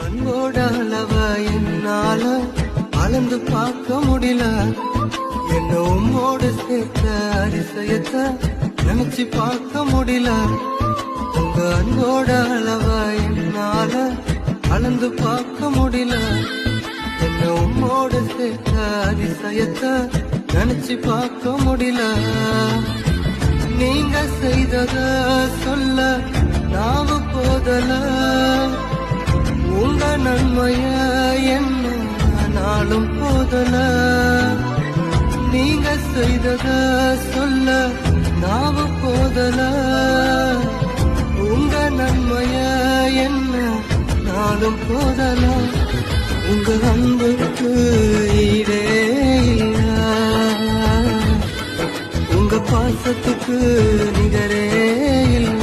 அன்போட அளவ என்னால அளந்து பார்க்க முடியல. என்ன உம்மோடு சேர்த்த அதிசயத்தை நினைச்சு பார்க்க முடியல. உங்க அன்போட அளவ என்னால அளந்து பார்க்க முடியல. என்ன உம்மோடு சேர்த்த அதிசயத்தை நினைச்சு பார்க்க முடியல. நீங்க செய்தத சொல்ல நாவு போதல. உங்க நன்மைய என்ன நாளும் போதல. நீங்க செய்தத சொல்ல நாவு போதல. உங்க நன்மைய என்ன நாளும் போதல. உங்க அன்புக்கு ஈடே இல்ல. உங்க பாசத்துக்கு நிகரே இல்ல.